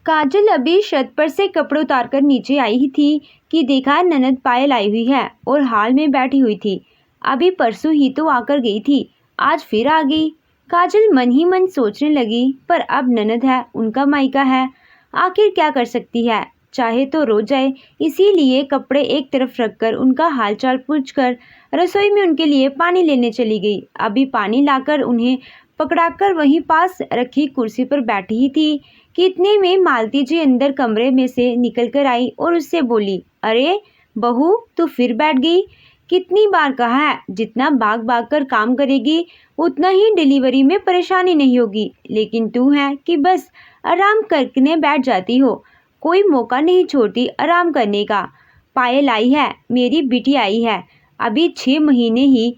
काजल अभी छत पर से कपड़े उतारकर नीचे आई ही थी कि देखा ननद पायल आई हुई है और हाल में बैठी हुई थी। अभी परसों ही तो आकर गई थी, आज फिर आ गई। काजल मन ही मन सोचने लगी, पर अब ननद है, उनका मायका है, आखिर क्या कर सकती है, चाहे तो रो जाए। इसीलिए कपड़े एक तरफ रखकर उनका हालचाल पूछकर रसोई में उनके लिए पानी लेने चली गई। अभी पानी लाकर उन्हें पकड़ाकर वहीं पास रखी कुर्सी पर बैठी ही थी कि इतने में मालती जी अंदर कमरे में से निकल कर आई और उससे बोली, अरे बहू, तू फिर बैठ गई। कितनी बार कहा है, जितना भाग भाग कर काम करेगी उतना ही डिलीवरी में परेशानी नहीं होगी, लेकिन तू है कि बस आराम करने बैठ जाती हो, कोई मौका नहीं छोड़ती आराम करने का। पायल आई है, मेरी बेटी आई है, अभी 6 महीने ही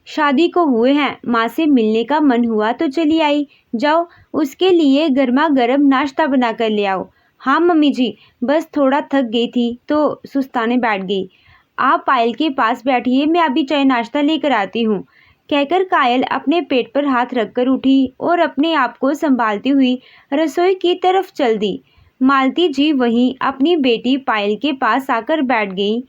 शादी को हुए हैं, माँ से मिलने का मन हुआ तो चली आई। जाओ, उसके लिए गर्मा गर्म नाश्ता बना कर ले आओ। हाँ मम्मी जी, बस थोड़ा थक गई थी तो सुस्ताने बैठ गई। आप पायल के पास बैठिए, मैं अभी चाय नाश्ता लेकर आती हूँ, कहकर कायल अपने पेट पर हाथ रखकर उठी और अपने आप को संभालती हुई रसोई की तरफ चल दी। मालती जी वहीं अपनी बेटी पायल के पास आकर बैठ गई।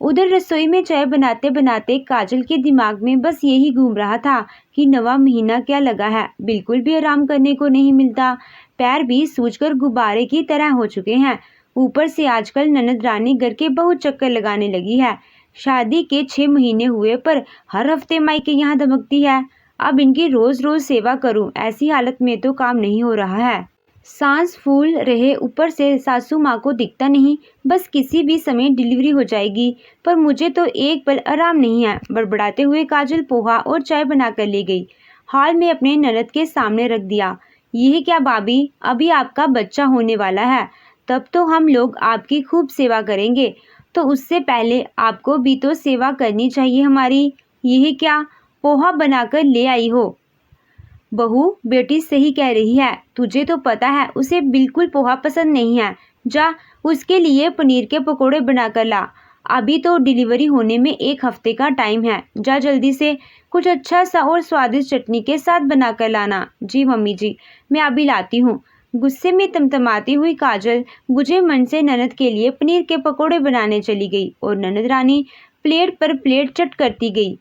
उधर रसोई में चाय बनाते बनाते काजल के दिमाग में बस यही घूम रहा था कि नवा महीना क्या लगा है, बिल्कुल भी आराम करने को नहीं मिलता। पैर भी सूजकर गुब्बारे की तरह हो चुके हैं। ऊपर से आजकल ननद रानी घर के बहुत चक्कर लगाने लगी है। शादी के 6 महीने हुए पर हर हफ्ते मायके यहाँ धमकती है। अब इनकी रोज रोज सेवा करूं, ऐसी हालत में तो काम नहीं हो रहा है। सांस फूल रहे, ऊपर से सासू माँ को दिखता नहीं, बस किसी भी समय डिलीवरी हो जाएगी, पर मुझे तो एक पल आराम नहीं है। बड़बड़ाते हुए काजल पोहा और चाय बनाकर ले गई, हाल में अपने ननद के सामने रख दिया। यह क्या भाभी, अभी आपका बच्चा होने वाला है, तब तो हम लोग आपकी खूब सेवा करेंगे, तो उससे पहले आपको भी तो सेवा करनी चाहिए हमारी। यह क्या पोहा बनाकर ले आई हो? बहू, बेटी सही कह रही है, तुझे तो पता है उसे बिल्कुल पोहा पसंद नहीं है। जा, उसके लिए पनीर के पकोड़े बनाकर ला। अभी तो डिलीवरी होने में 1 हफ्ते का टाइम है, जा जल्दी से कुछ अच्छा सा और स्वादिष्ट चटनी के साथ बनाकर लाना। जी मम्मी जी, मैं अभी लाती हूँ। गुस्से में तमतमाती हुई काजल बुझे मन से ननद के लिए पनीर के पकोड़े बनाने चली गई और ननद रानी प्लेट पर प्लेट चट करती गई।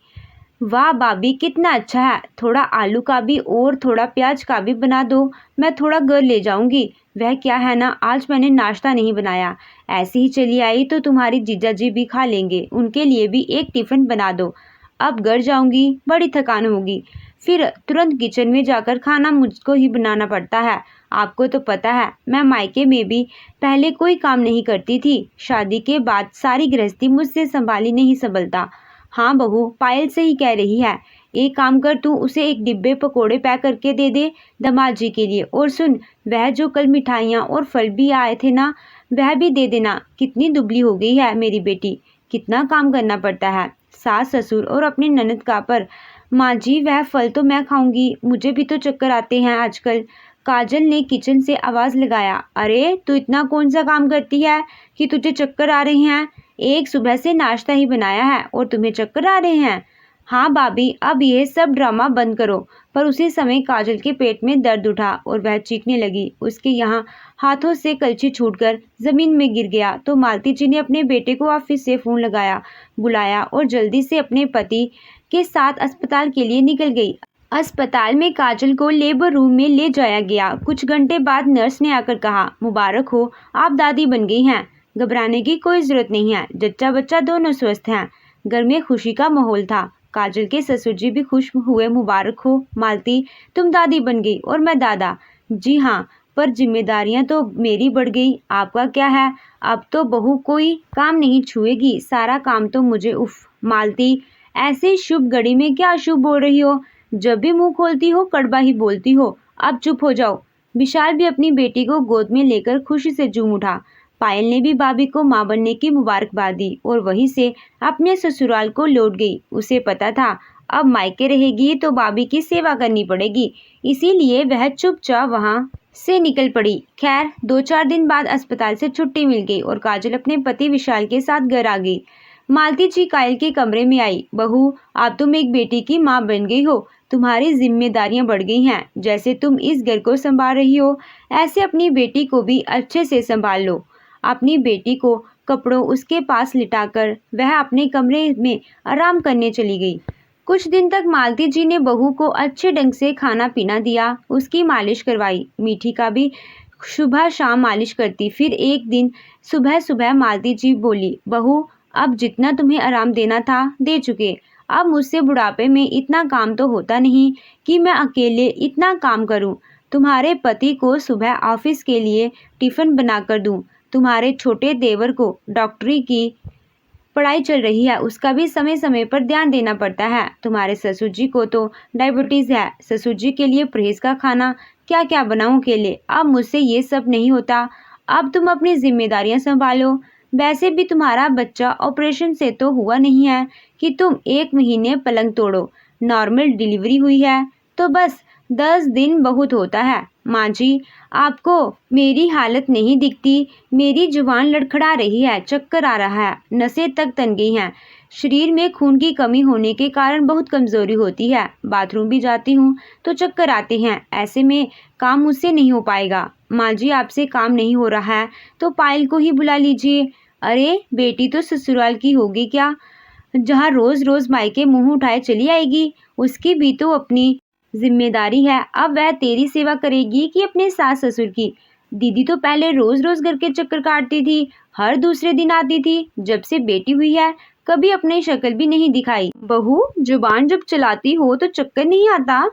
वाह भाभी, कितना अच्छा है, थोड़ा आलू का भी और थोड़ा प्याज का भी बना दो, मैं थोड़ा घर ले जाऊंगी। वह क्या है ना, आज मैंने नाश्ता नहीं बनाया, ऐसे ही चली आई तो तुम्हारी जीजा जी भी खा लेंगे, उनके लिए भी एक टिफिन बना दो। अब घर जाऊंगी, बड़ी थकान होगी, फिर तुरंत किचन में जाकर खाना मुझको ही बनाना पड़ता है। आपको तो पता है, मैं मायके में भी पहले कोई काम नहीं करती थी, शादी के बाद सारी गृहस्थी मुझसे संभाली नहीं संभलता। हाँ बहू, पायल सही कह रही है, एक काम कर, तू उसे एक डिब्बे पकोड़े पैक करके दे दे दामाद जी के लिए। और सुन, वह जो कल मिठाइयाँ और फल भी आए थे ना, वह भी दे देना। कितनी दुबली हो गई है मेरी बेटी, कितना काम करना पड़ता है, सास ससुर और अपने ननद का। पर माँ जी, वह फल तो मैं खाऊंगी, मुझे भी तो चक्कर आते हैं आजकल। काजल ने किचन से आवाज लगाया। अरे तू इतना कौन सा काम करती है कि तुझे चक्कर आ रहे हैं? एक सुबह से नाश्ता ही बनाया है और तुम्हें चक्कर आ रहे हैं? हाँ भाभी, अब यह सब ड्रामा बंद करो। पर उसी समय काजल के पेट में दर्द उठा और वह चीखने लगी। उसके यहाँ हाथों से कलछी छूटकर जमीन में गिर गया तो मालती जी ने अपने बेटे को ऑफिस से फोन बुलाया और जल्दी से अपने पति के साथ अस्पताल के लिए निकल गई। अस्पताल में काजल को लेबर रूम में ले जाया गया। कुछ घंटे बाद नर्स ने आकर कहा, मुबारक हो, आप दादी बन गई हैं, घबराने की कोई जरूरत नहीं है, जच्चा बच्चा दोनों स्वस्थ हैं। घर में खुशी का माहौल था। काजल के ससुर जी भी खुश हुए। मुबारक हो मालती, तुम दादी बन गई और मैं दादा। जी हाँ, पर जिम्मेदारियां तो मेरी बढ़ गई, आपका क्या है, अब तो बहू कोई काम नहीं छुएगी, सारा काम तो मुझे। उफ मालती, ऐसे शुभ घड़ी में क्या शुभ बोल रही हो? जब भी मुंह खोलती हो कड़वा ही बोलती हो, अब चुप हो जाओ। विशाल भी अपनी बेटी को गोद में लेकर खुशी से झूम उठा। पायल ने भी भाभी को मां बनने की मुबारकबाद दी और वहीं से अपने ससुराल को लौट गई। उसे पता था अब मायके रहेगी तो भाभी की सेवा करनी पड़ेगी, इसीलिए वह चुपचाप वहां से निकल पड़ी। खैर 2-4 दिन बाद अस्पताल से छुट्टी मिल गई और काजल अपने पति विशाल के साथ घर आ गई। मालती जी कायल के कमरे में आई। बहू, अब तुम एक बेटी की माँ बन गई हो, तुम्हारी जिम्मेदारियां बढ़ गई हैं। जैसे तुम इस घर को संभाल रही हो, ऐसे अपनी बेटी को भी अच्छे से संभाल लो। अपनी बेटी को कपड़ों उसके पास लिटाकर वह अपने कमरे में आराम करने चली गई। कुछ दिन तक मालती जी ने बहू को अच्छे ढंग से खाना पीना दिया, उसकी मालिश करवाई। मीठी का भी सुबह शाम मालिश करती। फिर एक दिन सुबह सुबह मालती जी बोली, बहू अब जितना तुम्हें आराम देना था दे चुके। अब मुझसे बुढ़ापे में इतना काम तो होता नहीं कि मैं अकेले इतना काम करूं। तुम्हारे पति को सुबह ऑफिस के लिए टिफिन बनाकर दूं। तुम्हारे छोटे देवर को डॉक्टरी की पढ़ाई चल रही है, उसका भी समय समय पर ध्यान देना पड़ता है। तुम्हारे ससुर जी को तो डायबिटीज है, ससुर जी के लिए परहेज का खाना क्या क्या बनाऊं अकेले। अब मुझसे ये सब नहीं होता। अब तुम अपनी जिम्मेदारियां संभालो। वैसे भी तुम्हारा बच्चा ऑपरेशन से तो हुआ नहीं है कि तुम 1 महीने पलंग तोड़ो। नॉर्मल डिलीवरी हुई है तो बस 10 दिन बहुत होता है। माँ जी, आपको मेरी हालत नहीं दिखती? मेरी जुबान लड़खड़ा रही है, चक्कर आ रहा है, नसें तक तन गई हैं। शरीर में खून की कमी होने के कारण बहुत कमजोरी होती है। बाथरूम भी जाती हूँ तो चक्कर आते हैं। ऐसे में काम मुझसे नहीं हो पाएगा। माँ जी, आपसे काम नहीं हो रहा है तो पायल को ही बुला लीजिए। अरे बेटी तो ससुराल की होगी क्या, जहाँ रोज रोज मायके मुंह उठाए चली आएगी। उसकी भी तो अपनी जिम्मेदारी है। अब वह तेरी सेवा करेगी कि अपने सास ससुर की? दीदी तो पहले रोज रोज घर के चक्कर काटती थी, हर दूसरे दिन आती थी। जब से बेटी हुई है कभी अपनी शक्ल भी नहीं दिखाई। बहू, जुबान जब चलाती हो तो चक्कर नहीं आता?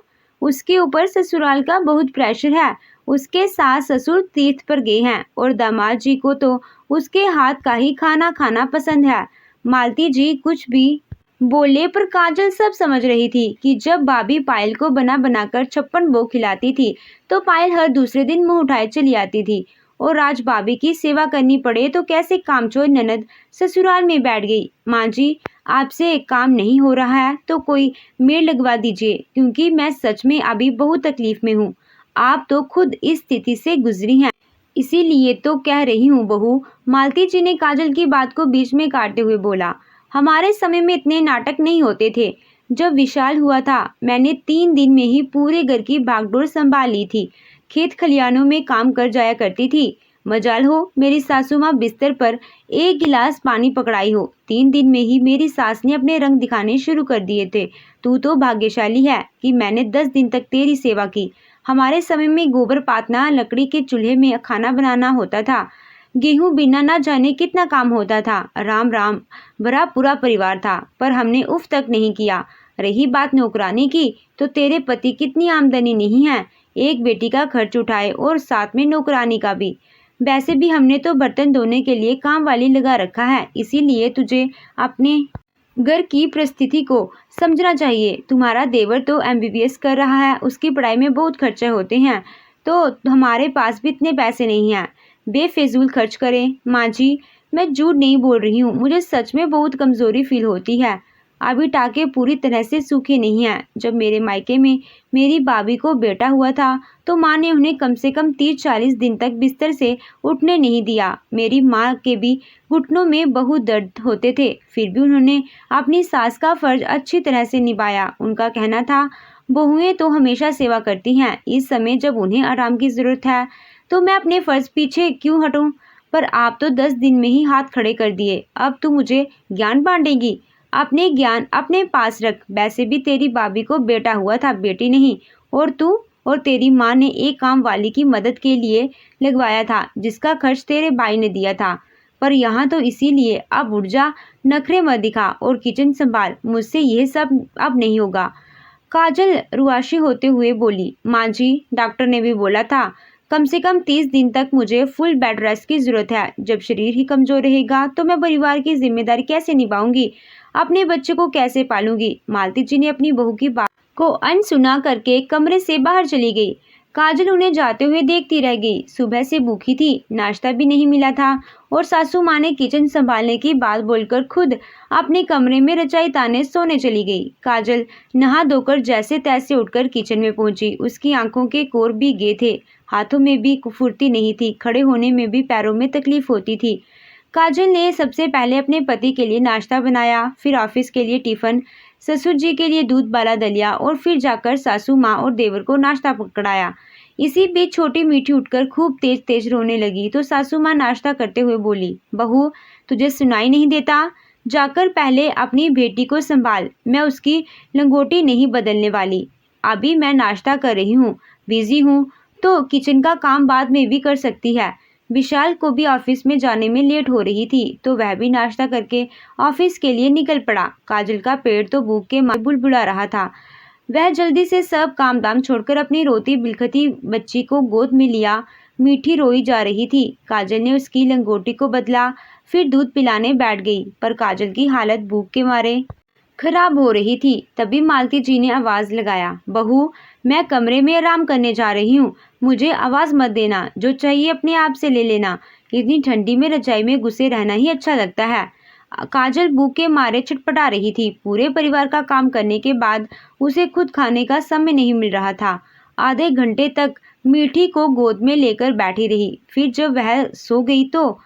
उसके ऊपर ससुराल का बहुत प्रेशर है। उसके सास ससुर तीर्थ पर गए हैं और दामाद जी को तो उसके हाथ का ही खाना खाना पसंद है। मालती जी कुछ भी बोले पर काजल सब समझ रही थी कि जब भाभी पायल को बना बनाकर 56 भोग खिलाती थी तो पायल हर दूसरे दिन मुंह उठाए चली आती थी। और आज भाभी की सेवा करनी पड़े तो कैसे कामचोर ननद ससुराल में बैठ गई। माँ जी, आपसे काम नहीं हो रहा है तो कोई मेड लगवा दीजिए, क्योंकि मैं सच में अभी बहुत तकलीफ में हूँ। आप तो खुद इस स्थिति से गुजरी हैं, इसीलिए तो कह रही हूँ बहू। मालती जी ने काजल की बात को बीच में काटते हुए बोला, हमारे समय में इतने नाटक नहीं होते थे। जब विशाल हुआ था मैंने 3 दिन में ही पूरे घर की भागदौड़ संभाल ली थी। खेत खलियानों में काम कर जाया करती थी। मजाल हो मेरी सासू माँ बिस्तर पर 1 गिलास पानी पकड़ाई हो। 3 दिन में ही मेरी सास ने अपने रंग दिखाने शुरू कर दिए थे। तू तो भाग्यशाली है कि मैंने 10 दिन तक तेरी सेवा की। हमारे समय में गोबर पातना, लकड़ी के चूल्हे में खाना बनाना होता था। गेहूं बिना ना जाने कितना काम होता था। राम राम, बड़ा पूरा परिवार था, पर हमने उफ तक नहीं किया। रही बात नौकरानी की, तो तेरे पति कितनी आमदनी नहीं है, एक बेटी का खर्च उठाए और साथ में नौकरानी का भी। वैसे भी हमने तो बर्तन धोने के लिए काम वाली लगा रखा है, इसीलिए तुझे अपने घर की परिस्थिति को समझना चाहिए। तुम्हारा देवर तो MBBS कर रहा है, उसकी पढ़ाई में बहुत खर्चे होते हैं, तो हमारे पास भी इतने पैसे नहीं हैं। बेफिजूल खर्च करें। माँ जी, मैं झूठ नहीं बोल रही हूँ, मुझे सच में बहुत कमज़ोरी फील होती है। अभी टाके पूरी तरह से सूखे नहीं हैं। जब मेरे मायके में मेरी भाभी को बेटा हुआ था तो माँ ने उन्हें कम से कम 30-40 दिन तक बिस्तर से उठने नहीं दिया। मेरी माँ के भी घुटनों में बहुत दर्द होते थे, फिर भी उन्होंने अपनी सास का फर्ज अच्छी तरह से निभाया। उनका कहना था, बहुएं तो हमेशा सेवा करती हैं, इस समय जब उन्हें आराम की ज़रूरत है तो मैं अपने फ़र्ज पीछे क्यों हटूं? पर आप तो 10 दिन में ही हाथ खड़े कर दिए। अब तू मुझे ज्ञान बांटेगी? अपने ज्ञान अपने पास रख। वैसे भी तेरी भाभी को बेटा हुआ था, बेटी नहीं। और तू और तेरी माँ ने एक काम वाली की मदद के लिए लगवाया था, जिसका खर्च तेरे भाई ने दिया था। पर यहाँ तो इसीलिए अब उठ जा, नखरे मत दिखा और किचन संभाल। मुझसे यह सब अब नहीं होगा। काजल रुआशी होते हुए बोली, माँ जी, डॉक्टर ने भी बोला था कम से कम 30 दिन तक मुझे फुल बेड रेस्ट की ज़रूरत है। जब शरीर ही कमज़ोर रहेगा तो मैं परिवार की जिम्मेदारी कैसे निभाऊंगी, अपने बच्चे को कैसे पालूंगी। मालती जी ने अपनी बहू की बात को अनसुना करके कमरे से बाहर चली गई। काजल उन्हें जाते हुए देखती रह गई। सुबह से भूखी थी, नाश्ता भी नहीं मिला था और सासू माँ ने किचन संभालने की बात बोलकर खुद अपने कमरे में रजाई ताने सोने चली गई। काजल नहा धोकर जैसे तैसे उठकर किचन में पहुंची। उसकी आंखों के कोर भी गए थे, हाथों में भी फुर्ती नहीं थी, खड़े होने में भी पैरों में तकलीफ होती थी। काजल ने सबसे पहले अपने पति के लिए नाश्ता बनाया, फिर ऑफिस के लिए टिफिन ससुर जी के लिए दूध वाला दलिया और फिर जाकर सासू माँ और देवर को नाश्ता पकड़ाया। इसी बीच छोटी मीठी उठकर खूब तेज तेज रोने लगी तो सासू माँ नाश्ता करते हुए बोली, बहू तुझे सुनाई नहीं देता? जाकर पहले अपनी बेटी को संभाल, मैं उसकी लंगोटी नहीं बदलने वाली। अभी मैं नाश्ता कर रही हूँ, बिजी हूँ, तो किचन का काम बाद में भी कर सकती है। विशाल को भी ऑफिस में जाने में लेट हो रही थी तो वह भी नाश्ता करके ऑफिस के लिए निकल पड़ा। काजल का पेट तो भूख के मारे बुलबुला रहा था। वह जल्दी से सब काम दाम छोड़कर अपनी रोती बिलखती बच्ची को गोद में लिया। मीठी रोई जा रही थी। काजल ने उसकी लंगोटी को बदला, फिर दूध पिलाने बैठ गई, पर काजल की हालत भूख के मारे खराब हो रही थी। तभी मालती जी ने आवाज लगाया, बहू मैं कमरे में आराम करने जा रही हूँ, मुझे आवाज मत देना, जो चाहिए अपने आप से ले लेना। इतनी ठंडी में रजाई में घुसे रहना ही अच्छा लगता है। काजल भूख के मारे छटपटा रही थी। पूरे परिवार का काम करने के बाद उसे खुद खाने का समय नहीं मिल रहा था। आधे घंटे तक मीठी को गोद में लेकर बैठी रही। फिर जब वह सो गई तो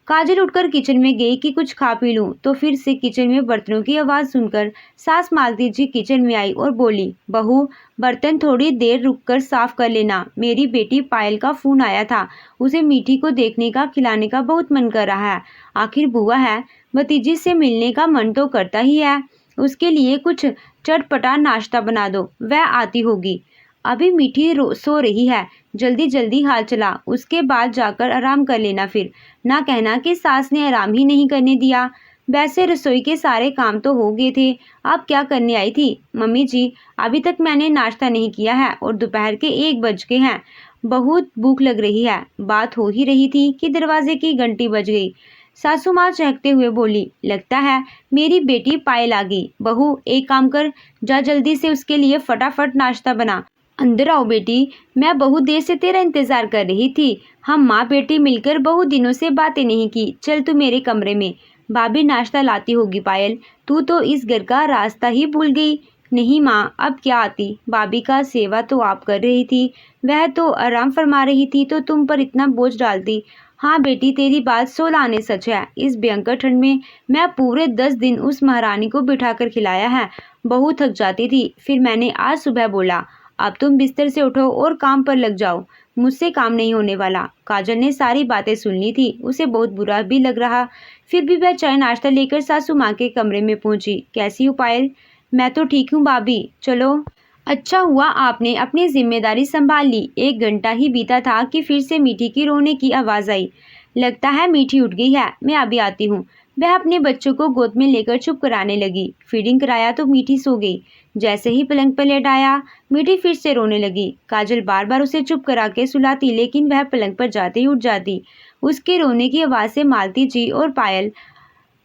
काजल उठकर किचन में गई कि कुछ खा पी लूं, तो फिर से किचन में बर्तनों की आवाज सुनकर सास मालती जी किचन में आई और बोली, बहू बर्तन थोड़ी देर रुककर साफ कर लेना, मेरी बेटी पायल का फोन आया था, उसे मीठी को देखने का खिलाने का बहुत मन कर रहा है। आखिर बुआ है, भतीजी से मिलने का मन तो करता ही है। उसके लिए कुछ चटपटा नाश्ता बना दो, वह आती होगी। अभी मीठी सो रही है, जल्दी जल्दी हाल चला, उसके बाद जाकर आराम कर लेना। फिर ना कहना कि सास ने आराम ही नहीं करने दिया। वैसे रसोई के सारे काम तो हो गए थे, अब क्या करने आई थी? मम्मी जी अभी तक मैंने नाश्ता नहीं किया है और दोपहर के 1 बज गए हैं, बहुत भूख लग रही है। बात हो ही रही थी कि दरवाजे की घंटी बज गई। सासू माँ चहकते हुए बोली, लगता है मेरी बेटी पायल आ गई। बहू एक काम कर, जा जल्दी से उसके लिए फटाफट नाश्ता बना। अंदर आओ बेटी, मैं बहुत देर से तेरा इंतजार कर रही थी। हम माँ बेटी मिलकर बहुत दिनों से बातें नहीं की। चल तू मेरे कमरे में, भाभी नाश्ता लाती होगी। पायल तू तो इस घर का रास्ता ही भूल गई। नहीं माँ, अब क्या आती, भाभी का सेवा तो आप कर रही थी, वह तो आराम फरमा रही थी, तो तुम पर इतना बोझ डालती। हाँ बेटी तेरी बात 16 आने सच है। इस भयंकर ठंड में मैं पूरे 10 दिन उस महारानी को बिठाकर खिलाया है, बहुत थक जाती थी। फिर मैंने आज सुबह बोला, अब तुम बिस्तर से उठो और काम पर लग जाओ, मुझसे काम नहीं होने वाला। काजल ने सारी बातें सुन ली थी, उसे बहुत बुरा भी लग रहा। फिर भी वह चाय नाश्ता लेकर सासू माँ के कमरे में पहुंची। कैसी हो पायल? मैं तो ठीक हूँ भाभी, चलो। अच्छा हुआ आपने अपनी जिम्मेदारी संभाल ली। 1 घंटा ही बीता था कि फिर से मीठी की रोने की आवाज आई। लगता है मीठी उठ गई है, मैं अभी आती हूँ। वह अपने बच्चों को गोद में लेकर चुप कराने लगी। फीडिंग कराया तो मीठी सो गई। जैसे ही पलंग पर लेट आया, मीठी फिर से रोने लगी। काजल बार बार उसे चुप करा के सुलाती, लेकिन वह पलंग पर जाते ही उठ जाती। उसके रोने की आवाज से मालती जी और पायल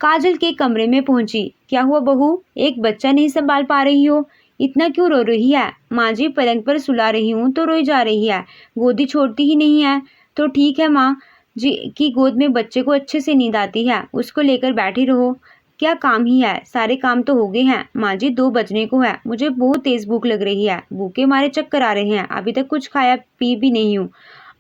काजल के कमरे में पहुंची। क्या हुआ बहू, एक बच्चा नहीं संभाल पा रही हो? इतना क्यों रो रही है? माँ जी पलंग पर सुला रही हूँ तो रोई जा रही है, गोदी छोड़ती ही नहीं है। तो ठीक है, माँ जी की गोद में बच्चे को अच्छे से नींद आती है, उसको लेकर बैठी रहो। क्या काम ही है, सारे काम तो हो गए हैं। माँ जी 2 बजने को है, मुझे बहुत तेज भूख लग रही है, भूखे मारे चक्कर आ रहे हैं, अभी तक कुछ खाया पी भी नहीं हूँ।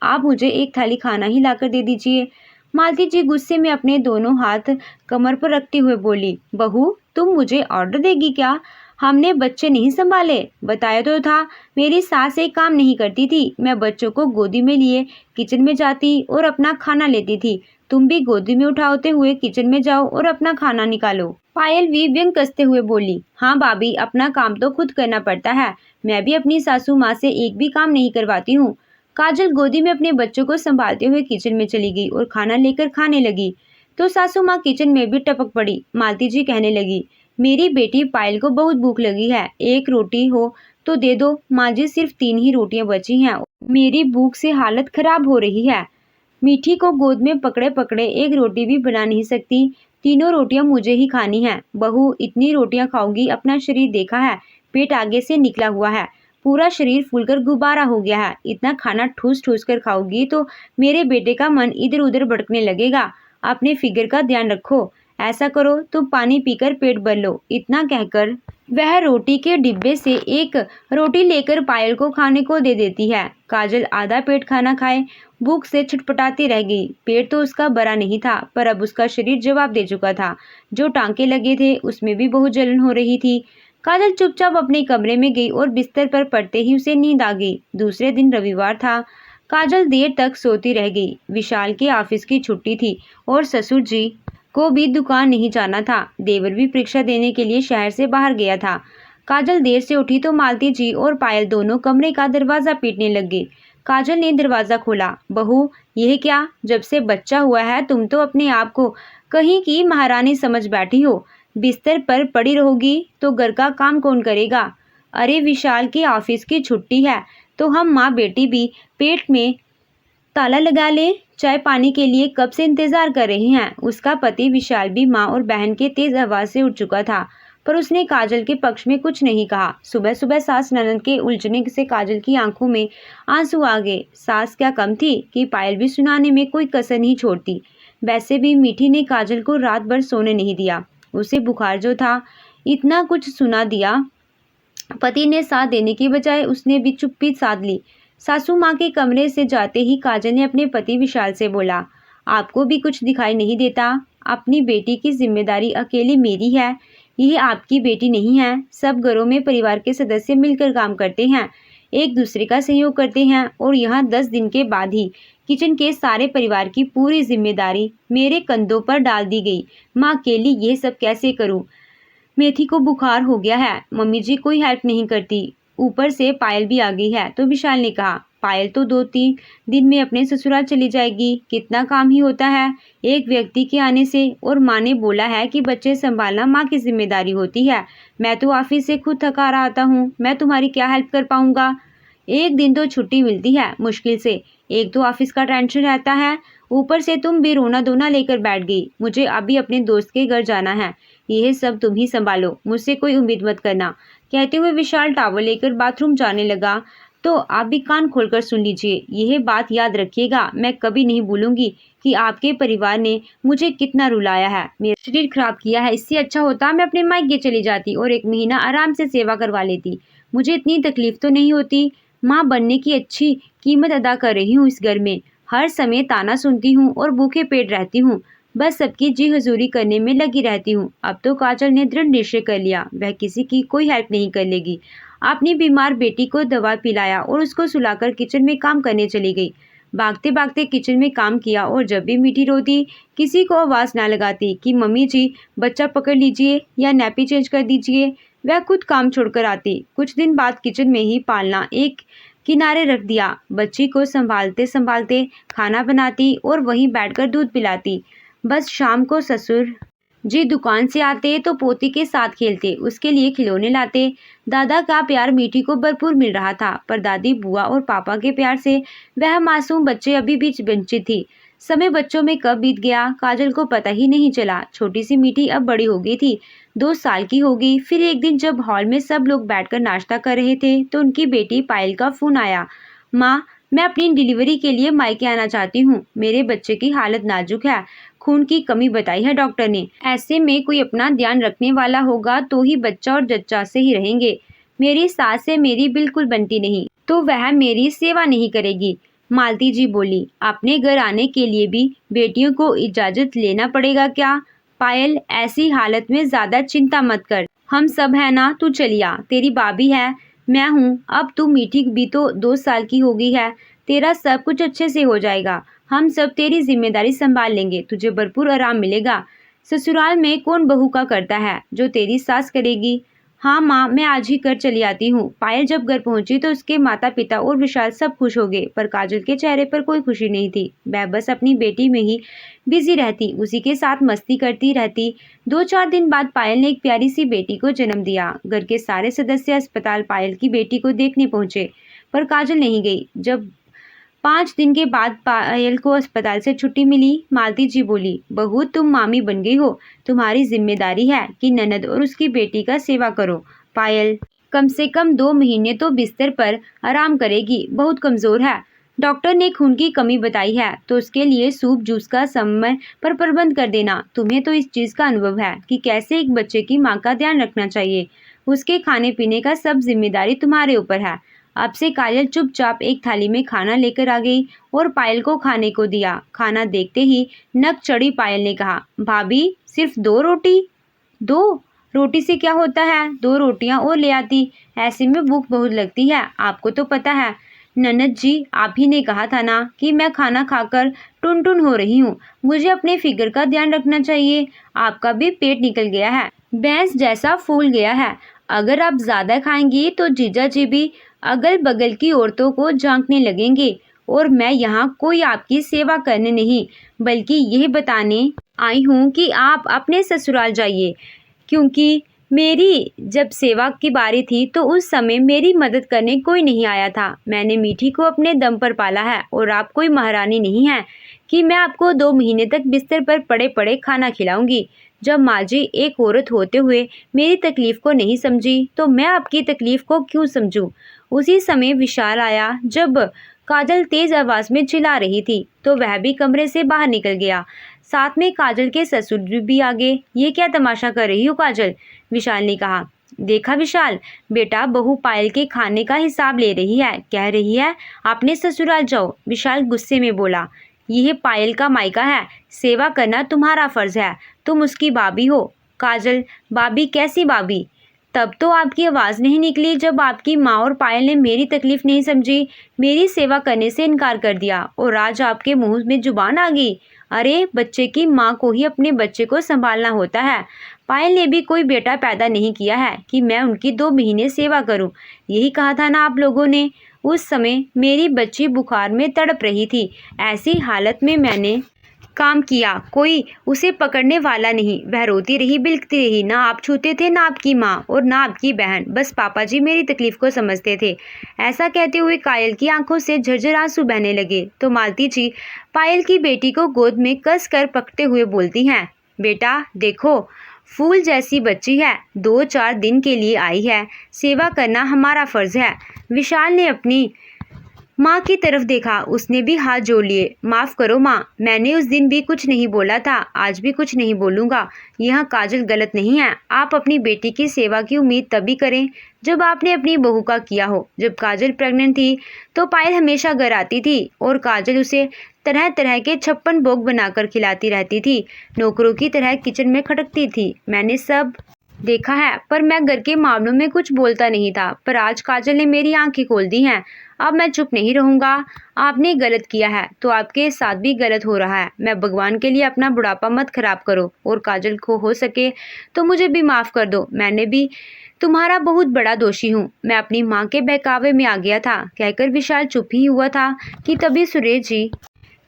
आप मुझे एक थाली खाना ही लाकर दे दीजिए। मालती जी गुस्से में अपने दोनों हाथ कमर पर रखते हुए बोली, बहू तुम मुझे ऑर्डर देगी क्या? हमने बच्चे नहीं संभाले, बताया तो था। मेरी सास एक काम नहीं करती थी, मैं बच्चों को गोदी में लिए किचन में जाती और अपना खाना लेती थी। तुम भी गोदी में उठाते हुए किचन में जाओ और अपना खाना निकालो। पायल भी व्यंग कसते हुए बोली, हाँ भाभी अपना काम तो खुद करना पड़ता है, मैं भी अपनी सासू माँ से एक भी काम नहीं करवाती हूँ। काजल गोदी में अपने बच्चों को संभालते हुए किचन में चली गई और खाना लेकर खाने लगी तो सासू माँ किचन में भी टपक पड़ी। मालती जी कहने लगी, मेरी बेटी पायल को बहुत भूख लगी है, 1 रोटी हो तो दे दो। माँ जी सिर्फ 3 ही रोटियां बची हैं, मेरी भूख से हालत खराब हो रही है। मीठी को गोद में पकड़े पकड़े 1 रोटी भी बना नहीं सकती, तीनों रोटियां मुझे ही खानी है। बहू इतनी रोटियां खाओगी, अपना शरीर देखा है, पेट आगे से निकला हुआ है, पूरा शरीर फूलकर गुब्बारा हो गया है। इतना खाना ठूस ठूस कर खाओगी तो मेरे बेटे का मन इधर उधर भटकने लगेगा। अपने फिगर का ध्यान रखो, ऐसा करो तुम पानी पीकर पेट भर लो। इतना कहकर वह रोटी के डिब्बे से 1 रोटी लेकर पायल को खाने को दे देती है। काजल आधा पेट खाना खाए भूख से छटपटाती रह गई। पेट तो उसका भरा नहीं था, पर अब उसका शरीर जवाब दे चुका था। जो टांके लगे थे उसमें भी बहुत जलन हो रही थी। काजल चुपचाप अपने कमरे में गई और बिस्तर पर पड़ते ही उसे नींद आ गई। दूसरे दिन रविवार था। काजल देर तक सोती रह गई। विशाल के ऑफिस की छुट्टी थी और ससुर जी को भी दुकान नहीं जाना था। देवर भी परीक्षा देने के लिए शहर से बाहर गया था। काजल देर से उठी तो मालती जी और पायल दोनों कमरे का दरवाजा पीटने लग गए। काजल ने दरवाजा खोला। बहू, यह क्या? जब से बच्चा हुआ है तुम तो अपने आप को कहीं की महारानी समझ बैठी हो। बिस्तर पर पड़ी रहोगी तो घर का काम कौन करेगा? अरे विशाल की ऑफिस की छुट्टी है तो हम माँ बेटी भी पेट में ताला लगा ले। चाय पानी के लिए कब से इंतजार कर रहे हैं। उसका पति विशाल भी माँ और बहन के तेज आवाज से उठ चुका था, पर उसने काजल के पक्ष में कुछ नहीं कहा। सुबह सुबह सास ननद के उलझने से काजल की आंखों में आंसू आ गए। सास क्या कम थी कि पायल भी सुनाने में कोई कसर नहीं छोड़ती। वैसे भी मीठी ने काजल को रात भर सोने नहीं दिया। उसे बुखार जो था इतना कुछ सुना दिया। पति ने साथ देने की बजाय उसने भी चुप्पी साध ली। सासू माँ के कमरे से जाते ही काजल ने अपने पति विशाल से बोला, आपको भी कुछ दिखाई नहीं देता? अपनी बेटी की जिम्मेदारी अकेली मेरी है, यह आपकी बेटी नहीं है। सब घरों में परिवार के सदस्य मिलकर काम करते हैं, एक दूसरे का सहयोग करते हैं, और यहाँ 10 दिन के बाद ही किचन के सारे परिवार की पूरी जिम्मेदारी मेरे कंधों पर डाल दी गई। माँ अकेली ये सब कैसे करूँ? मेथी को बुखार हो गया है, मम्मी जी कोई हेल्प नहीं करती, ऊपर से पायल भी आ गई है। तो विशाल ने कहा, पायल तो 2-3 दिन में अपने ससुराल चली जाएगी, कितना काम ही होता है एक व्यक्ति के आने से। और माँ ने बोला है कि बच्चे संभालना माँ की जिम्मेदारी होती है। मैं तो ऑफिस से खुद थका रहा आता हूँ, मैं तुम्हारी क्या हेल्प कर पाऊंगा? एक दिन तो छुट्टी मिलती है मुश्किल से, एक तो ऑफिस का टेंशन रहता है, ऊपर से तुम भी रोना धोना लेकर बैठ गई। मुझे अभी अपने दोस्त के घर जाना है, यह सब तुम ही संभालो, मुझसे कोई उम्मीद मत करना। कहते हुए विशाल टॉवल लेकर बाथरूम जाने लगा। तो आप भी कान खोलकर सुन लीजिए, यह बात याद रखिएगा, मैं कभी नहीं भूलूंगी कि आपके परिवार ने मुझे कितना रुलाया है, मेरा शरीर खराब किया है। इससे अच्छा होता मैं अपने मायके चली जाती और 1 महीना आराम से सेवा करवा लेती, मुझे इतनी तकलीफ तो नहीं होती। माँ बनने की अच्छी कीमत अदा कर रही हूँ इस घर में, हर समय ताना सुनती हूँ और भूखे पेट रहती हूँ, बस सबकी जी हजूरी करने में लगी रहती हूँ। अब तो काजल ने दृढ़ निश्चय कर लिया, वह किसी की कोई हेल्प नहीं कर लेगी। अपनी बीमार बेटी को दवा पिलाया और उसको सुलाकर किचन में काम करने चली गई। भागते भागते किचन में काम किया और जब भी मीठी रोती किसी को आवाज़ ना लगाती कि मम्मी जी बच्चा पकड़ लीजिए या नैपी चेंज कर दीजिए, वह खुद काम छोड़कर आती। कुछ दिन बाद किचन में ही पालना एक किनारे रख दिया, बच्ची को संभालते संभालते खाना बनाती और वहीं बैठकर दूध पिलाती। बस शाम को ससुर जी दुकान से आते तो पोती के साथ खेलते, उसके लिए खिलौने लाते। दादा का प्यार मीठी को भरपूर मिल रहा था, पर दादी बुआ और पापा के प्यार से वह मासूम बच्चे अभी भी वंचित थी। समय बच्चों में कब बीत गया काजल को पता ही नहीं चला। छोटी सी मीठी अब बड़ी हो गई थी, 2 साल की हो गई। फिर एक दिन जब हॉल में सब लोग बैठकर नाश्ता कर रहे थे तो उनकी बेटी पायल का फोन आया, माँ मैं अपनी डिलीवरी के लिए मायके आना चाहती हूँ, मेरे बच्चे की हालत नाजुक है, खून की कमी बताई है डॉक्टर ने। ऐसे में कोई अपना ध्यान रखने वाला होगा तो ही बच्चा और जच्चा से ही रहेंगे। मेरी सास से मेरी बिल्कुल बनती नहीं, तो वह मेरी सेवा नहीं करेगी। मालती जी बोली, अपने घर आने के लिए भी बेटियों को इजाजत लेना पड़ेगा क्या? पायल ऐसी हालत में ज्यादा चिंता मत कर, हम सब है ना, तू चलिया, तेरी भाभी है, मैं हूँ। अब तू मीठी भी तो 2 साल की हो गई है, तेरा सब कुछ अच्छे से हो जाएगा, हम सब तेरी जिम्मेदारी संभाल लेंगे, तुझे भरपूर आराम मिलेगा। ससुराल में कौन बहू का करता है, जो तेरी सास करेगी। हाँ माँ, मैं आज ही घर चली आती हूँ। पायल जब घर पहुंची तो उसके माता पिता और विशाल सब खुश हो गए, पर काजल के चेहरे पर कोई खुशी नहीं थी। वह बस अपनी बेटी में ही बिजी रहती, उसी के साथ मस्ती करती रहती। 2-4 दिन बाद पायल ने एक प्यारी सी बेटी को जन्म दिया। घर के सारे सदस्य अस्पताल पायल की बेटी को देखने पहुंचे, पर काजल नहीं गई। जब 5 दिन के बाद पायल को अस्पताल से छुट्टी मिली, मालती जी बोली, बहू तुम मामी बन गई हो, तुम्हारी जिम्मेदारी है कि ननद और उसकी बेटी का सेवा करो। पायल कम से कम 2 महीने तो बिस्तर पर आराम करेगी, बहुत कमजोर है। डॉक्टर ने खून की कमी बताई है तो उसके लिए सूप जूस का समय पर प्रबंध कर देना। तुम्हें तो इस चीज का अनुभव है कि कैसे एक बच्चे की माँ का ध्यान रखना चाहिए, उसके खाने पीने का सब जिम्मेदारी तुम्हारे ऊपर है। अब से काजल चुपचाप एक थाली में खाना लेकर आ गई और पायल को खाने को दिया। खाना देखते ही नक चढ़ी पायल ने कहा, भाभी सिर्फ 2 रोटी? 2? रोटी से क्या होता है, 2 रोटियां और ले आती। ऐसे में भूख बहुत लगती है, आपको तो पता है। ननद जी, आप ही ने कहा था ना कि मैं खाना खाकर टुन टुन हो रही हूँ। मुझे अपने फिगर का ध्यान रखना चाहिए। आपका भी पेट निकल गया है, भैंस जैसा फूल गया है। अगर आप ज्यादा खाएंगी तो जीजा जी भी अगल बगल की औरतों को झांकने लगेंगे। और मैं यहाँ कोई आपकी सेवा करने नहीं, बल्कि यह बताने आई हूँ कि आप अपने ससुराल जाइए, क्योंकि मेरी जब सेवा की बारी थी तो उस समय मेरी मदद करने कोई नहीं आया था। मैंने मीठी को अपने दम पर पाला है और आप कोई महारानी नहीं है कि मैं आपको 2 महीने तक बिस्तर पर पड़े पड़े खाना खिलाऊंगी। जब माँ जी एक औरत होते हुए मेरी तकलीफ को नहीं समझी तो मैं आपकी तकलीफ को क्यों समझूं। उसी समय विशाल आया। जब काजल तेज आवाज में चिल्ला रही थी तो वह भी कमरे से बाहर निकल गया। साथ में काजल के ससुर भी आ गए। ये क्या तमाशा कर रही हो काजल, विशाल ने कहा। देखा विशाल, बेटा बहू पायल के खाने का हिसाब ले रही है, कह रही है अपने ससुराल जाओ। विशाल गुस्से में बोला, यह पायल का मायका है, सेवा करना तुम्हारा फर्ज है, तुम उसकी भाभी हो। काजल, भाभी कैसी भाभी? तब तो आपकी आवाज़ नहीं निकली जब आपकी माँ और पायल ने मेरी तकलीफ नहीं समझी, मेरी सेवा करने से इनकार कर दिया और आज आपके मुंह में जुबान आ गई। अरे बच्चे की माँ को ही अपने बच्चे को संभालना होता है। पायल ने भी कोई बेटा पैदा नहीं किया है कि मैं उनकी 2 महीने सेवा करूं। यही कहा था ना आप लोगों ने। उस समय मेरी बच्ची बुखार में तड़प रही थी। ऐसी हालत में मैंने काम किया, कोई उसे पकड़ने वाला नहीं। वह रोती रही, बिलखती रही। ना आप छूते थे, ना आपकी माँ और ना आपकी बहन, बस पापा जी मेरी तकलीफ को समझते थे। ऐसा कहते हुए कायल की आंखों से झरझर आंसू बहने लगे तो मालती जी पायल की बेटी को गोद में कस कर पकड़ते हुए बोलती हैं, बेटा देखो, फूल जैसी बच्ची है, 2-4 दिन के लिए आई है, सेवा करना हमारा फर्ज है। विशाल ने अपनी माँ की तरफ देखा, उसने भी हाथ जोड़ लिए। माफ़ करो माँ, मैंने उस दिन भी कुछ नहीं बोला था, आज भी कुछ नहीं बोलूँगा। यह काजल गलत नहीं है। आप अपनी बेटी की सेवा की उम्मीद तभी करें जब आपने अपनी बहू का किया हो। जब काजल प्रेग्नेंट थी तो पायल हमेशा घर आती थी और काजल उसे तरह तरह के 56 भोग बनाकर खिलाती रहती थी, नौकरों की तरह किचन में खटकती थी। मैंने सब देखा है, पर मैं घर के मामलों में कुछ बोलता नहीं था। पर आज काजल ने मेरी आंखें खोल दी हैं। अब मैं चुप नहीं रहूँगा। आपने गलत किया है तो आपके साथ भी गलत हो रहा है। मैं भगवान के लिए अपना बुढ़ापा मत खराब करो और काजल को हो सके तो मुझे भी माफ़ कर दो। मैंने भी तुम्हारा बहुत बड़ा दोषी हूँ। मैं अपनी माँ के बहकावे में आ गया था, कहकर विशाल चुप ही हुआ था कि तभी सुरेश जी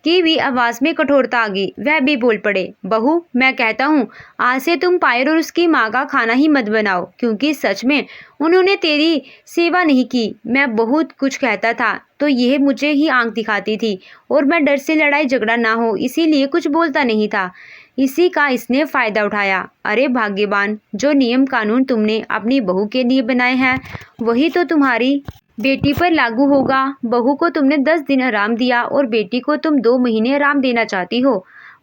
की भी आवाज़ में कठोरता आ गई। वह भी बोल पड़े, बहू मैं कहता हूँ आज से तुम पायल और उसकी माँ का खाना ही मत बनाओ, क्योंकि सच में उन्होंने तेरी सेवा नहीं की। मैं बहुत कुछ कहता था तो यह मुझे ही आंख दिखाती थी और मैं डर से लड़ाई झगड़ा ना हो इसीलिए कुछ बोलता नहीं था। इसी का इसने फ़ायदा उठाया। अरे भाग्यवान, जो नियम कानून तुमने अपनी बहू के लिए बनाए हैं वही तो तुम्हारी बेटी पर लागू होगा। बहू को तुमने 10 दिन आराम दिया और बेटी को तुम 2 महीने आराम देना चाहती हो।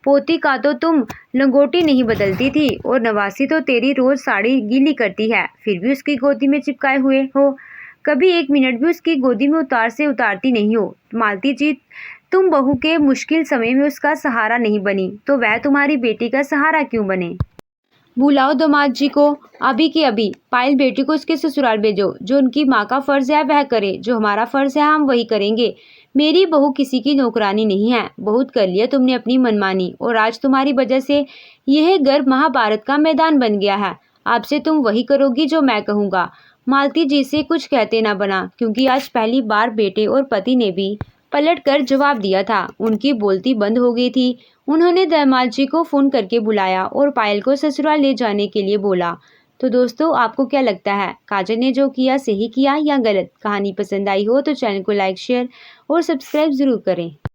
पोती का तो तुम लंगोटी नहीं बदलती थी और नवासी तो तेरी रोज साड़ी गीली करती है, फिर भी उसकी गोदी में चिपकाए हुए हो। कभी 1 मिनट भी उसकी गोदी में उतारती नहीं हो। मालती जी, तुम बहू के मुश्किल समय में उसका सहारा नहीं बनी तो वह तुम्हारी बेटी का सहारा क्यों बने। बुलाओ दामाद जी को अभी के अभी। पायल बेटी को उसके ससुराल भेजो। जो उनकी माँ का फर्ज है वह करे, जो हमारा फर्ज है हम वही करेंगे। मेरी बहू किसी की नौकरानी नहीं है। बहुत कर लिया तुमने अपनी मनमानी और आज तुम्हारी वजह से यह घर महाभारत का मैदान बन गया है। आपसे तुम वही करोगी जो मैं कहूँगा। मालती जी से कुछ कहते ना बना, क्योंकि आज पहली बार बेटे और पति ने भी पलटकर जवाब दिया था। उनकी बोलती बंद हो गई थी। उन्होंने दामाद जी को फ़ोन करके बुलाया और पायल को ससुराल ले जाने के लिए बोला। तो दोस्तों, आपको क्या लगता है, काजल ने जो किया सही किया या गलत? कहानी पसंद आई हो तो चैनल को लाइक, शेयर और सब्सक्राइब ज़रूर करें।